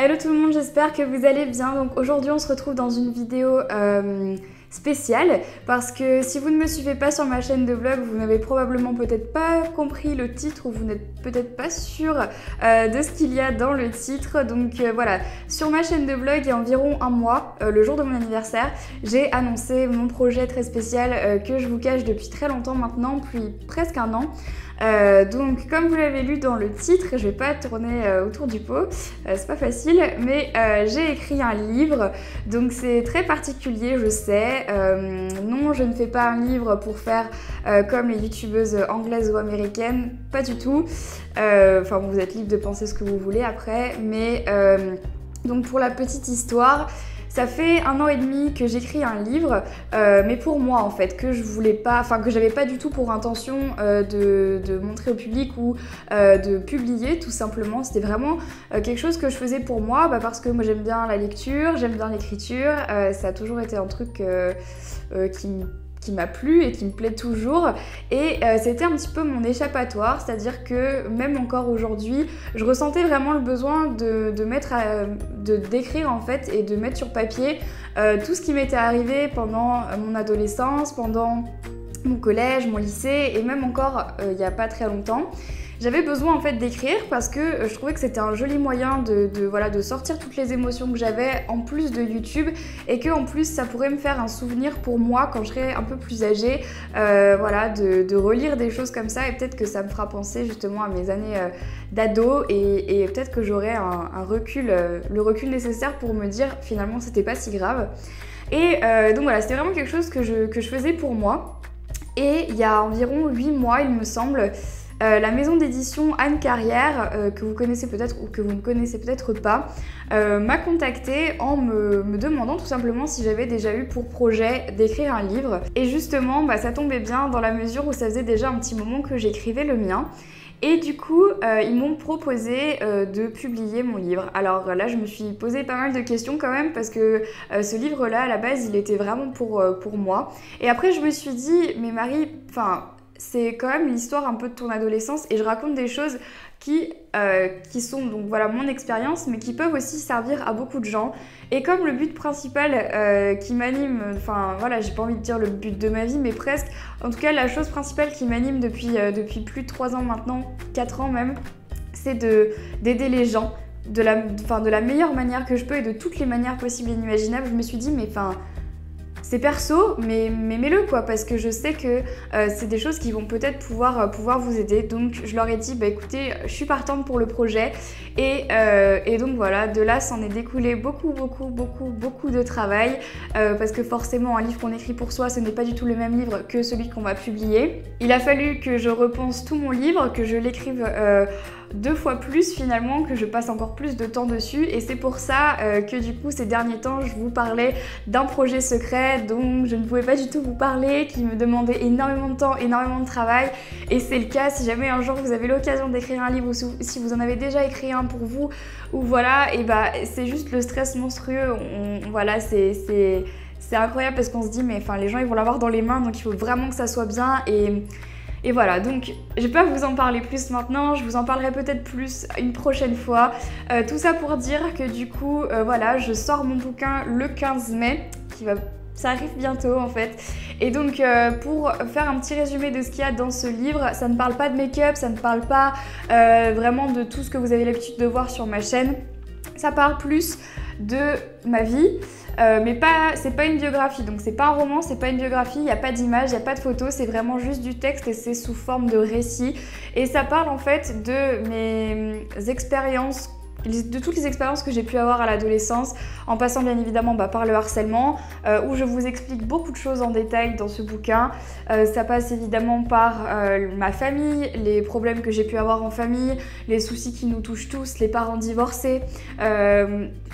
Hello tout le monde, j'espère que vous allez bien. Donc aujourd'hui on se retrouve dans une vidéo spéciale parce que si vous ne me suivez pas sur ma chaîne de vlog, vous n'avez probablement peut-être pas compris le titre ou vous n'êtes peut-être pas sûr de ce qu'il y a dans le titre. Donc voilà, sur ma chaîne de vlog il y a environ un mois, le jour de mon anniversaire, j'ai annoncé mon projet très spécial que je vous cache depuis très longtemps maintenant, depuis presque un an. Donc comme vous l'avez lu dans le titre, je vais pas tourner autour du pot, c'est pas facile, mais j'ai écrit un livre, donc c'est très particulier, je sais. Non, je ne fais pas un livre pour faire comme les youtubeuses anglaises ou américaines, pas du tout. Enfin vous êtes libre de penser ce que vous voulez après, mais donc pour la petite histoire, ça fait 1 an et demi que j'écris un livre, mais pour moi en fait, que je voulais pas, enfin que j'avais pas du tout pour intention de montrer au public ou de publier tout simplement. C'était vraiment quelque chose que je faisais pour moi, parce que moi j'aime bien la lecture, j'aime bien l'écriture, ça a toujours été un truc qui m'a plu et qui me plaît toujours, et c'était un petit peu mon échappatoire, c'est-à-dire que même encore aujourd'hui je ressentais vraiment le besoin d'écrire en fait et de mettre sur papier tout ce qui m'était arrivé pendant mon adolescence, pendant mon collège, mon lycée et même encore il n'y a pas très longtemps. J'avais besoin en fait d'écrire parce que je trouvais que c'était un joli moyen de sortir toutes les émotions que j'avais en plus de YouTube, et que en plus ça pourrait me faire un souvenir pour moi quand je serai un peu plus âgée, de relire des choses comme ça, et peut-être que ça me fera penser justement à mes années d'ado, et peut-être que j'aurai un recul, le recul nécessaire pour me dire finalement c'était pas si grave. Et donc voilà, c'était vraiment quelque chose que je faisais pour moi. Et il y a environ 8 mois il me semble, la maison d'édition Anne Carrière, que vous connaissez peut-être ou que vous ne connaissez peut-être pas, m'a contactée en me demandant tout simplement si j'avais déjà eu pour projet d'écrire un livre. Et justement, ça tombait bien dans la mesure où ça faisait déjà un petit moment que j'écrivais le mien. Et du coup, ils m'ont proposé de publier mon livre. Alors là, je me suis posé pas mal de questions quand même, parce que ce livre-là, à la base, il était vraiment pour moi. Et après, je me suis dit, mais Marie, c'est quand même l'histoire un peu de ton adolescence, et je raconte des choses qui sont donc voilà mon expérience, mais qui peuvent aussi servir à beaucoup de gens. Et comme le but principal qui m'anime, j'ai pas envie de dire le but de ma vie, mais presque, en tout cas la chose principale qui m'anime depuis plus de 3 ans maintenant, 4 ans même, c'est d'aider les gens de la meilleure manière que je peux et de toutes les manières possibles et inimaginables. Je me suis dit, c'est perso, mais mets-le quoi, parce que je sais que c'est des choses qui vont peut-être pouvoir vous aider. Donc je leur ai dit, écoutez, je suis partante pour le projet, et donc voilà, de là s'en est découlé beaucoup de travail, parce que forcément un livre qu'on écrit pour soi, ce n'est pas du tout le même livre que celui qu'on va publier. Il a fallu que je repense tout mon livre, que je l'écrive 2 fois plus finalement, que je passe encore plus de temps dessus, et c'est pour ça que du coup ces derniers temps je vous parlais d'un projet secret dont je ne pouvais pas du tout vous parler, qui me demandait énormément de temps, énormément de travail. Et c'est le cas, si jamais un jour vous avez l'occasion d'écrire un livre, ou si vous en avez déjà écrit un pour vous, ou voilà, et c'est juste le stress monstrueux. C'est incroyable, parce qu'on se dit mais les gens ils vont l'avoir dans les mains, donc il faut vraiment que ça soit bien. Et voilà, donc je vais pas vous en parler plus maintenant, je vous en parlerai peut-être plus une prochaine fois. Tout ça pour dire que du coup, je sors mon bouquin le 15 mai, ça arrive bientôt en fait. Et donc pour faire un petit résumé de ce qu'il y a dans ce livre, ça ne parle pas de make-up, ça ne parle pas vraiment de tout ce que vous avez l'habitude de voir sur ma chaîne. Ça parle plus de ma vie. Mais c'est pas une biographie, donc c'est pas un roman, c'est pas une biographie, il n'y a pas d'image, il n'y a pas de photos, c'est vraiment juste du texte, et c'est sous forme de récit. Et ça parle en fait de mes expériences, de toutes les expériences que j'ai pu avoir à l'adolescence, en passant bien évidemment par le harcèlement, où je vous explique beaucoup de choses en détail dans ce bouquin. Ça passe évidemment par ma famille, les problèmes que j'ai pu avoir en famille, les soucis qui nous touchent tous, les parents divorcés,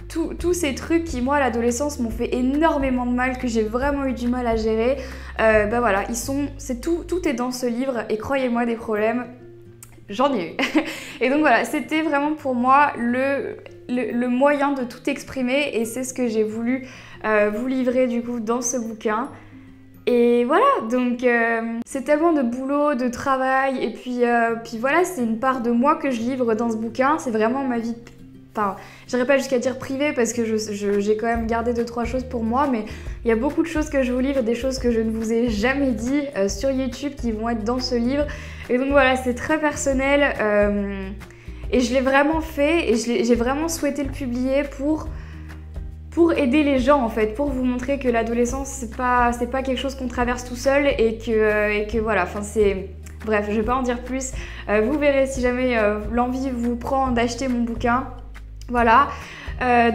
tous ces trucs qui moi à l'adolescence m'ont fait énormément de mal, que j'ai vraiment eu du mal à gérer. Tout est dans ce livre, et croyez-moi, des problèmes, j'en ai eu. Et donc voilà, c'était vraiment pour moi le moyen de tout exprimer, et c'est ce que j'ai voulu vous livrer du coup dans ce bouquin. Et voilà, donc c'est tellement de boulot, de travail, et puis voilà, c'est une part de moi que je livre dans ce bouquin, c'est vraiment ma vie enfin, j'irai pas jusqu'à dire privé parce que j'ai quand même gardé 2-3 choses pour moi, mais il y a beaucoup de choses que je vous livre, des choses que je ne vous ai jamais dit sur YouTube qui vont être dans ce livre. Et donc voilà, c'est très personnel et je l'ai vraiment fait et j'ai vraiment souhaité le publier pour aider les gens en fait, pour vous montrer que l'adolescence c'est pas quelque chose qu'on traverse tout seul et que voilà, enfin c'est... Bref, je vais pas en dire plus, vous verrez si jamais l'envie vous prend d'acheter mon bouquin, voilà.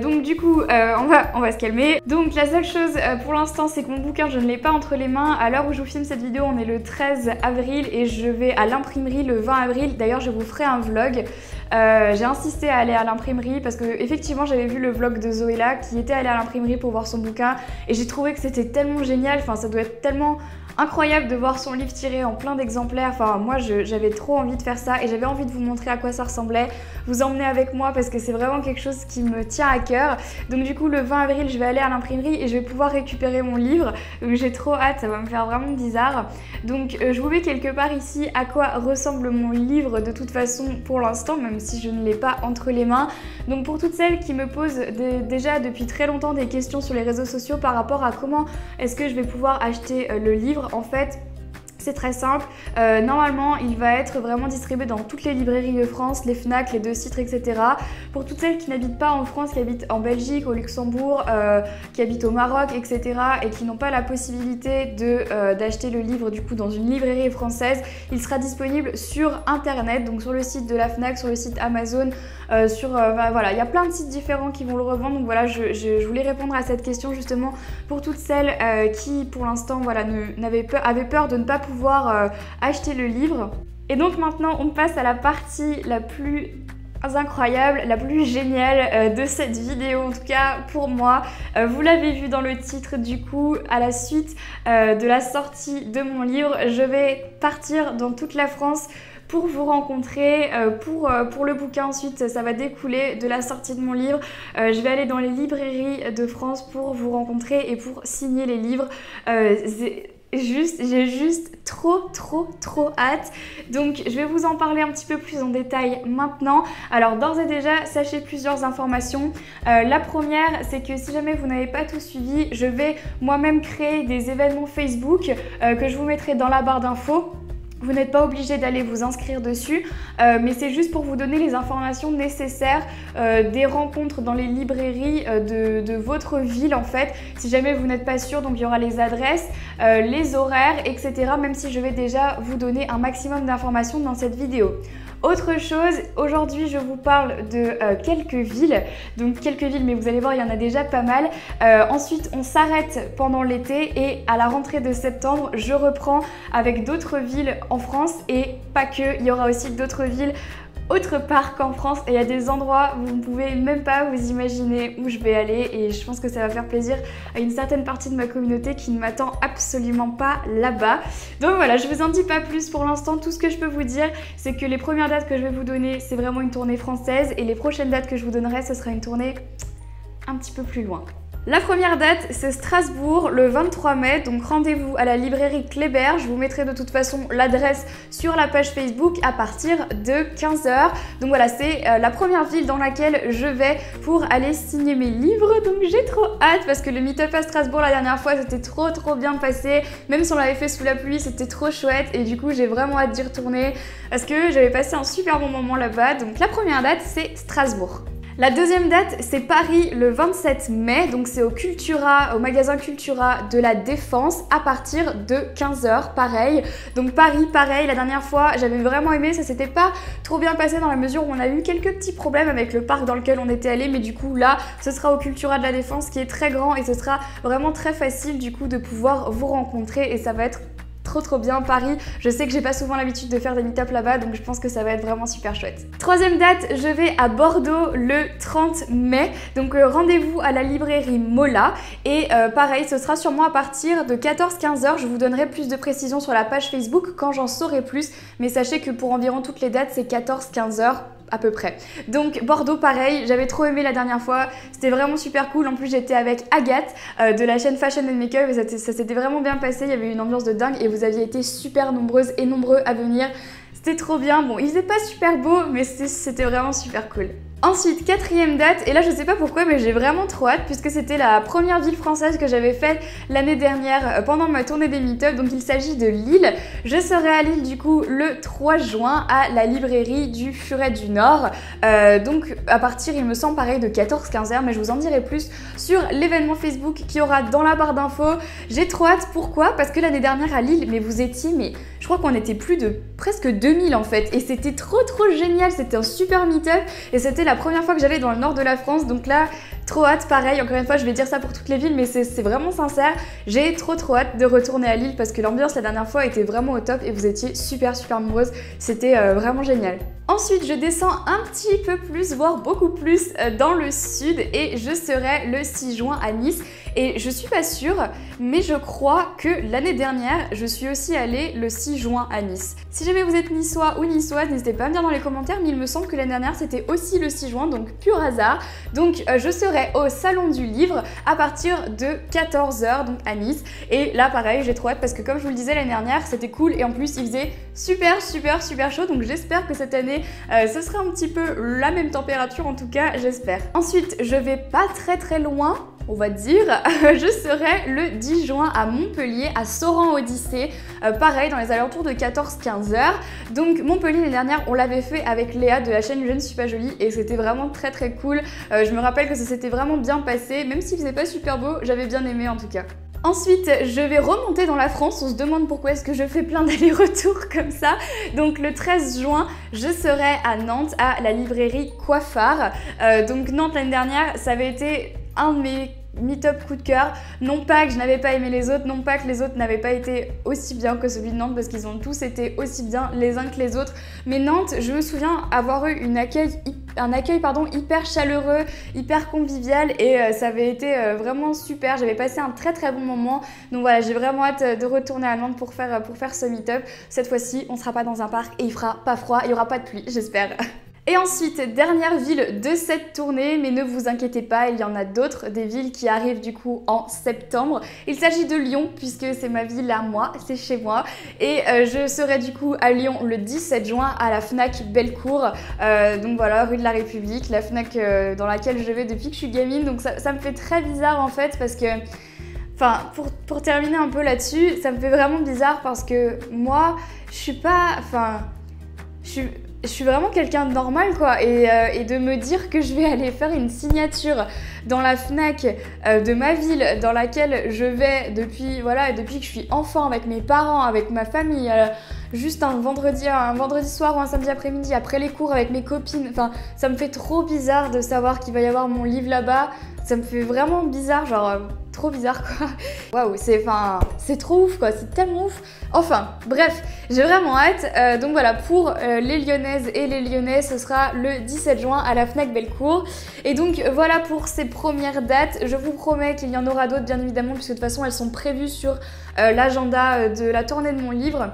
Donc du coup, on va se calmer. Donc la seule chose pour l'instant, c'est que mon bouquin, je ne l'ai pas entre les mains. À l'heure où je vous filme cette vidéo, on est le 13 avril et je vais à l'imprimerie le 20 avril. D'ailleurs, je vous ferai un vlog. J'ai insisté à aller à l'imprimerie parce que effectivement j'avais vu le vlog de Zoéla qui était allée à l'imprimerie pour voir son bouquin et j'ai trouvé que c'était tellement génial, enfin ça doit être tellement incroyable de voir son livre tiré en plein d'exemplaires. Enfin moi j'avais trop envie de faire ça et j'avais envie de vous montrer à quoi ça ressemblait, vous emmener avec moi parce que c'est vraiment quelque chose qui me tient à cœur. Donc du coup le 20 avril je vais aller à l'imprimerie et je vais pouvoir récupérer mon livre, donc j'ai trop hâte, ça va me faire vraiment bizarre. Donc je vous mets quelque part ici à quoi ressemble mon livre de toute façon pour l'instant, même si je ne l'ai pas entre les mains. Donc pour toutes celles qui me posent déjà depuis très longtemps des questions sur les réseaux sociaux par rapport à comment est-ce que je vais pouvoir acheter le livre, en fait c'est très simple, normalement il va être vraiment distribué dans toutes les librairies de France, les Fnac, les Deux Citres, etc. Pour toutes celles qui n'habitent pas en France, qui habitent en Belgique, au Luxembourg, qui habitent au Maroc, etc. et qui n'ont pas la possibilité d'acheter le livre du coup dans une librairie française, il sera disponible sur internet, donc sur le site de la Fnac, sur le site Amazon, voilà, il y a plein de sites différents qui vont le revendre. Donc voilà, je voulais répondre à cette question justement pour toutes celles qui pour l'instant voilà, avaient peur de ne pas pouvoir acheter le livre. Et donc maintenant on passe à la partie la plus incroyable, la plus géniale de cette vidéo, en tout cas pour moi. Vous l'avez vu dans le titre, du coup à la suite de la sortie de mon livre, je vais partir dans toute la France pour vous rencontrer, pour le bouquin ensuite ça va découler de la sortie de mon livre. Je vais aller dans les librairies de France pour vous rencontrer et pour signer les livres. J'ai juste trop hâte. Donc je vais vous en parler un petit peu plus en détail maintenant. Alors d'ores et déjà, sachez plusieurs informations. La première, c'est que si jamais vous n'avez pas tout suivi, je vais moi-même créer des événements Facebook que je vous mettrai dans la barre d'infos. Vous n'êtes pas obligé d'aller vous inscrire dessus, mais c'est juste pour vous donner les informations nécessaires des rencontres dans les librairies de votre ville en fait. Si jamais vous n'êtes pas sûr, donc il y aura les adresses, les horaires, etc. Même si je vais déjà vous donner un maximum d'informations dans cette vidéo. Autre chose, aujourd'hui je vous parle de quelques villes, mais vous allez voir il y en a déjà pas mal. Ensuite on s'arrête pendant l'été et à la rentrée de septembre je reprends avec d'autres villes en France et pas que, il y aura aussi d'autres villes autre part qu'en France et il y a des endroits où vous ne pouvez même pas vous imaginer où je vais aller et je pense que ça va faire plaisir à une certaine partie de ma communauté qui ne m'attend absolument pas là-bas. Donc voilà, je vous en dis pas plus pour l'instant. Tout ce que je peux vous dire, c'est que les premières dates que je vais vous donner, c'est vraiment une tournée française et les prochaines dates que je vous donnerai, ce sera une tournée un petit peu plus loin. La première date, c'est Strasbourg, le 23 mai, donc rendez-vous à la librairie Kléber. Je vous mettrai de toute façon l'adresse sur la page Facebook à partir de 15 h. Donc voilà, c'est la première ville dans laquelle je vais pour aller signer mes livres. Donc j'ai trop hâte parce que le meet-up à Strasbourg la dernière fois, c'était trop bien passé. Même si on l'avait fait sous la pluie, c'était trop chouette et du coup j'ai vraiment hâte d'y retourner parce que j'avais passé un super bon moment là-bas. Donc la première date, c'est Strasbourg. La deuxième date, c'est Paris le 27 mai, donc c'est au Cultura, au magasin Cultura de la Défense à partir de 15 h, pareil. Donc Paris, pareil, la dernière fois, j'avais vraiment aimé, ça s'était pas trop bien passé dans la mesure où on a eu quelques petits problèmes avec le parc dans lequel on était allé, mais du coup là, ce sera au Cultura de la Défense qui est très grand et ce sera vraiment très facile du coup de pouvoir vous rencontrer et ça va être trop bien. Paris, je sais que j'ai pas souvent l'habitude de faire des meet-up là-bas, donc je pense que ça va être vraiment super chouette. Troisième date, je vais à Bordeaux le 30 mai, donc rendez-vous à la librairie Mola et pareil, ce sera sûrement à partir de 14-15 h. Je vous donnerai plus de précisions sur la page Facebook quand j'en saurai plus, mais sachez que pour environ toutes les dates, c'est 14-15 h à peu près. Donc Bordeaux pareil, j'avais trop aimé la dernière fois, c'était vraiment super cool. En plus j'étais avec Agathe de la chaîne Fashion and Makeup et ça s'était vraiment bien passé, il y avait eu une ambiance de dingue et vous aviez été super nombreuses et nombreux à venir. C'était trop bien, bon il faisait pas super beau mais c'était vraiment super cool. Ensuite, quatrième date, et là je sais pas pourquoi mais j'ai vraiment trop hâte puisque c'était la première ville française que j'avais faite l'année dernière pendant ma tournée des meet-up, donc il s'agit de Lille. Je serai à Lille du coup le 3 juin à la librairie du Furet du Nord, donc à partir il me semble pareil de 14-15h, mais je vous en dirai plus sur l'événement Facebook qu'il y aura dans la barre d'infos. J'ai trop hâte, pourquoi? Parce que l'année dernière à Lille, mais vous étiez, mais je crois qu'on était plus de presque 2000 en fait, et c'était trop génial, c'était un super meet-up et c'était la première fois que j'allais dans le nord de la France, donc là trop hâte, pareil, encore une fois je vais dire ça pour toutes les villes mais c'est vraiment sincère, j'ai trop hâte de retourner à Lille parce que l'ambiance la dernière fois était vraiment au top et vous étiez super nombreuses, c'était vraiment génial. Ensuite je descends un petit peu plus, voire beaucoup plus dans le sud et je serai le 6 juin à Nice. Et je suis pas sûre, mais je crois que l'année dernière, je suis aussi allée le 6 juin à Nice. Si jamais vous êtes niçois ou niçoise, n'hésitez pas à me dire dans les commentaires, mais il me semble que l'année dernière, c'était aussi le 6 juin, donc pur hasard. Donc je serai au Salon du Livre à partir de 14h, donc à Nice. Et là, pareil, j'ai trop hâte parce que comme je vous le disais l'année dernière, c'était cool et en plus, il faisait super chaud. Donc j'espère que cette année, ce sera un petit peu la même température, en tout cas, j'espère. Ensuite, je vais pas très loin, on va dire, je serai le 10 juin à Montpellier, à Soran-Odyssée, pareil dans les alentours de 14-15 heures. Donc Montpellier l'année dernière, on l'avait fait avec Léa de la chaîne Je ne suis pas jolie et c'était vraiment très cool. Je me rappelle que ça s'était vraiment bien passé, même s'il faisait pas super beau, j'avais bien aimé en tout cas. Ensuite, je vais remonter dans la France, on se demande pourquoi est-ce que je fais plein d'allers-retours comme ça. Donc le 13 juin, je serai à Nantes, à la librairie Coiffard. Donc Nantes l'année dernière, ça avait été un de mes meet-up coup de cœur, non pas que je n'avais pas aimé les autres, non pas que les autres n'avaient pas été aussi bien que celui de Nantes parce qu'ils ont tous été aussi bien les uns que les autres, mais Nantes, je me souviens avoir eu un accueil hyper chaleureux, hyper convivial et ça avait été vraiment super, j'avais passé un très bon moment, donc voilà, j'ai vraiment hâte de retourner à Nantes pour faire ce meet-up. Cette fois-ci, on ne sera pas dans un parc et il fera pas froid, il n'y aura pas de pluie, j'espère. Et ensuite, dernière ville de cette tournée, mais ne vous inquiétez pas, il y en a d'autres, des villes qui arrivent du coup en septembre. Il s'agit de Lyon, puisque c'est ma ville à moi, c'est chez moi. Et je serai du coup à Lyon le 17 juin à la Fnac Bellecour, donc voilà, rue de la République, la Fnac dans laquelle je vais depuis que je suis gamine. Donc ça me fait très bizarre en fait, parce que... Enfin, pour terminer un peu là-dessus, ça me fait vraiment bizarre parce que moi, je suis pas... Enfin, je suis vraiment quelqu'un de normal quoi et de me dire que je vais aller faire une signature dans la Fnac de ma ville dans laquelle je vais depuis que je suis enfant avec mes parents, avec ma famille, juste un vendredi soir ou un samedi après-midi après les cours avec mes copines, enfin ça me fait trop bizarre de savoir qu'il va y avoir mon livre là-bas, ça me fait vraiment bizarre, genre trop bizarre quoi. Waouh, c'est trop ouf quoi, c'est tellement ouf. Enfin, bref, j'ai vraiment hâte. Donc voilà, pour les Lyonnaises et les Lyonnais, ce sera le 17 juin à la Fnac Bellecour. Et donc voilà pour ces premières dates. Je vous promets qu'il y en aura d'autres bien évidemment, puisque de toute façon elles sont prévues sur l'agenda de la tournée de mon livre.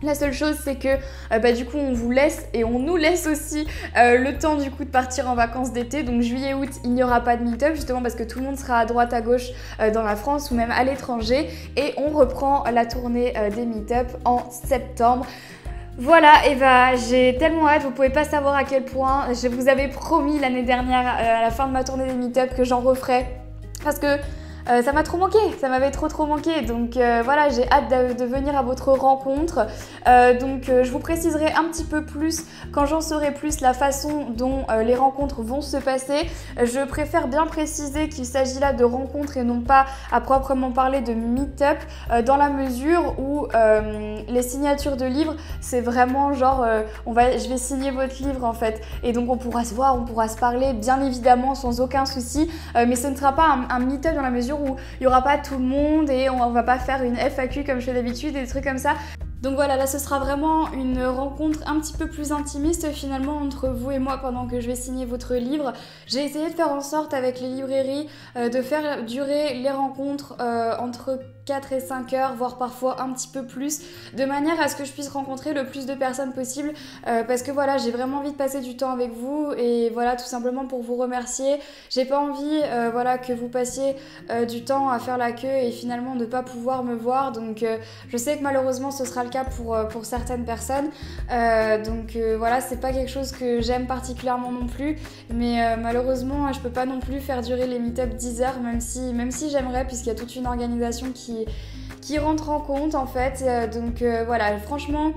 La seule chose c'est que du coup on vous laisse et on nous laisse aussi le temps du coup de partir en vacances d'été. Donc juillet-août il n'y aura pas de meet-up justement parce que tout le monde sera à droite à gauche dans la France ou même à l'étranger. Et on reprend la tournée des meet-up en septembre. Voilà, et j'ai tellement hâte, vous pouvez pas savoir à quel point. Je vous avais promis l'année dernière à la fin de ma tournée des meet-up que j'en referais parce que ça m'a trop manqué, ça m'avait trop manqué, donc voilà, j'ai hâte de venir à votre rencontre. Donc je vous préciserai un petit peu plus quand j'en saurai plus la façon dont les rencontres vont se passer. Je préfère bien préciser qu'il s'agit là de rencontres et non pas à proprement parler de meet-up, dans la mesure où les signatures de livres, c'est vraiment genre je vais signer votre livre en fait, et donc on pourra se voir, on pourra se parler bien évidemment sans aucun souci, mais ce ne sera pas un meet-up dans la mesure où il n'y aura pas tout le monde et on va pas faire une FAQ comme je fais d'habitude et des trucs comme ça. Donc voilà, là ce sera vraiment une rencontre un petit peu plus intimiste finalement entre vous et moi pendant que je vais signer votre livre. J'ai essayé de faire en sorte avec les librairies de faire durer les rencontres entre 4 et 5 heures, voire parfois un petit peu plus, de manière à ce que je puisse rencontrer le plus de personnes possible, parce que voilà, j'ai vraiment envie de passer du temps avec vous et voilà, tout simplement pour vous remercier. J'ai pas envie que vous passiez du temps à faire la queue et finalement ne pas pouvoir me voir, donc je sais que malheureusement ce sera le cas cas pour certaines personnes. Donc voilà, c'est pas quelque chose que j'aime particulièrement non plus, mais malheureusement je peux pas non plus faire durer les meet-up 10 heures, même si j'aimerais, puisqu'il y a toute une organisation qui rentre en compte en fait. Donc voilà, franchement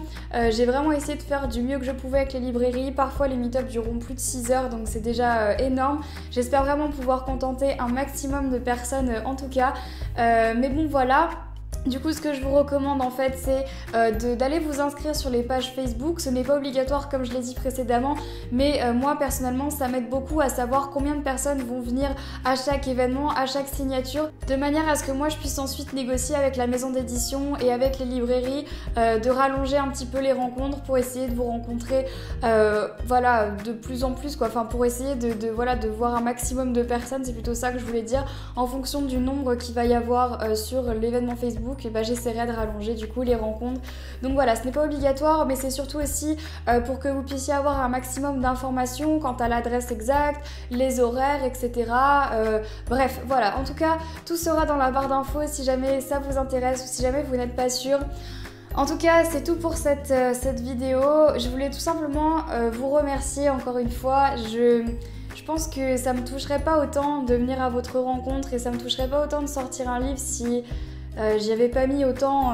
j'ai vraiment essayé de faire du mieux que je pouvais avec les librairies. Parfois les meet-up dureront plus de 6 heures, donc c'est déjà énorme. J'espère vraiment pouvoir contenter un maximum de personnes en tout cas, mais bon voilà. Du coup, ce que je vous recommande en fait, c'est d'aller vous inscrire sur les pages Facebook. Ce n'est pas obligatoire comme je l'ai dit précédemment, mais moi personnellement, ça m'aide beaucoup à savoir combien de personnes vont venir à chaque événement, à chaque signature, de manière à ce que moi je puisse ensuite négocier avec la maison d'édition et avec les librairies, de rallonger un petit peu les rencontres pour essayer de vous rencontrer voilà, de plus en plus quoi. Enfin, pour essayer de voir un maximum de personnes, c'est plutôt ça que je voulais dire. En fonction du nombre qu'il va y avoir sur l'événement Facebook, et bah, j'essaierai de rallonger du coup les rencontres. Donc voilà, ce n'est pas obligatoire, mais c'est surtout aussi pour que vous puissiez avoir un maximum d'informations quant à l'adresse exacte, les horaires, etc. Bref, voilà, en tout cas, tout sera dans la barre d'infos si jamais ça vous intéresse ou si jamais vous n'êtes pas sûr. En tout cas, c'est tout pour cette vidéo. Je voulais tout simplement vous remercier encore une fois. Je pense que ça me toucherait pas autant de venir à votre rencontre et ça me toucherait pas autant de sortir un livre si j'y avais pas mis autant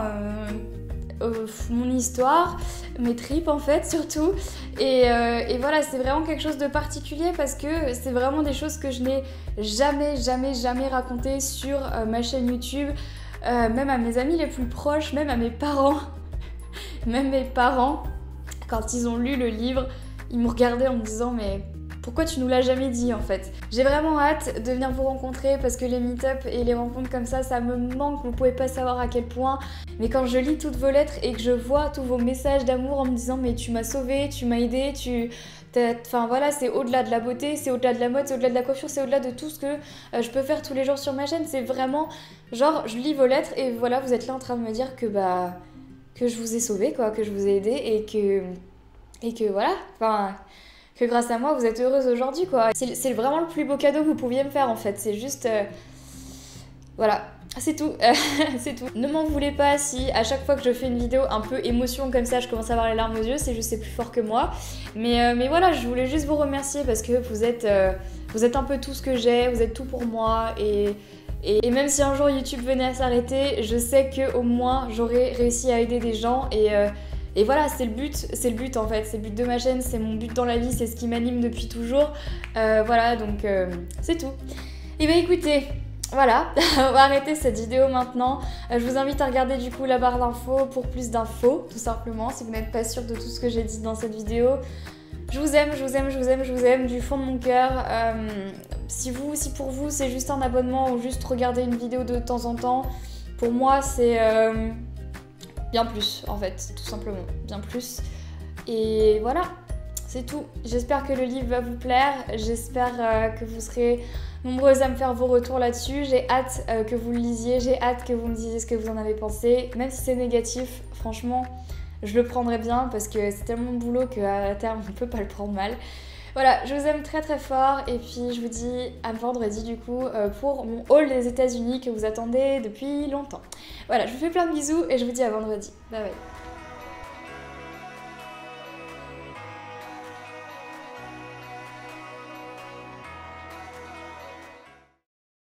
mon histoire, mes tripes en fait surtout. Et voilà, c'est vraiment quelque chose de particulier parce que c'est vraiment des choses que je n'ai jamais racontées sur ma chaîne YouTube, même à mes amis les plus proches, même à mes parents. Même mes parents, quand ils ont lu le livre, ils m'ont regardé en me disant mais pourquoi tu nous l'as jamais dit en fait. J'ai vraiment hâte de venir vous rencontrer parce que les meet-up et les rencontres comme ça me manque, vous pouvez pas savoir à quel point. Mais quand je lis toutes vos lettres et que je vois tous vos messages d'amour en me disant mais tu m'as sauvée, tu m'as aidée, enfin voilà, c'est au-delà de la beauté, c'est au-delà de la mode, c'est au-delà de la coiffure, c'est au-delà de tout ce que je peux faire tous les jours sur ma chaîne. C'est vraiment genre je lis vos lettres et voilà, vous êtes là en train de me dire que que je vous ai sauvé quoi, que je vous ai aidé et que voilà, enfin que grâce à moi vous êtes heureuse aujourd'hui quoi. C'est vraiment le plus beau cadeau que vous pouviez me faire en fait, c'est juste voilà, c'est tout. C'est tout. Ne m'en voulez pas si à chaque fois que je fais une vidéo un peu émotion comme ça je commence à avoir les larmes aux yeux, c'est juste c'est plus fort que moi. Mais voilà, je voulais juste vous remercier parce que vous êtes un peu tout ce que j'ai, vous êtes tout pour moi et même si un jour YouTube venait à s'arrêter, je sais qu'au moins j'aurais réussi à aider des gens et voilà, c'est le but en fait, c'est le but de ma chaîne, c'est mon but dans la vie, c'est ce qui m'anime depuis toujours. Voilà, donc c'est tout. Et bien écoutez, voilà, on va arrêter cette vidéo maintenant. Je vous invite à regarder du coup la barre d'infos pour plus d'infos, tout simplement, si vous n'êtes pas sûr de tout ce que j'ai dit dans cette vidéo. Je vous aime, je vous aime, je vous aime, je vous aime du fond de mon cœur. Si pour vous c'est juste un abonnement ou juste regarder une vidéo de temps en temps, pour moi c'est bien plus en fait, tout simplement, bien plus. Et voilà, c'est tout. J'espère que le livre va vous plaire, j'espère que vous serez nombreuses à me faire vos retours là-dessus. J'ai hâte que vous le lisiez, j'ai hâte que vous me disiez ce que vous en avez pensé. Même si c'est négatif, franchement, je le prendrai bien parce que c'est tellement de boulot qu'à terme, on ne peut pas le prendre mal. Voilà, je vous aime très très fort et puis je vous dis à vendredi du coup pour mon haul des États-Unis que vous attendez depuis longtemps. Voilà, je vous fais plein de bisous et je vous dis à vendredi. Bye bye.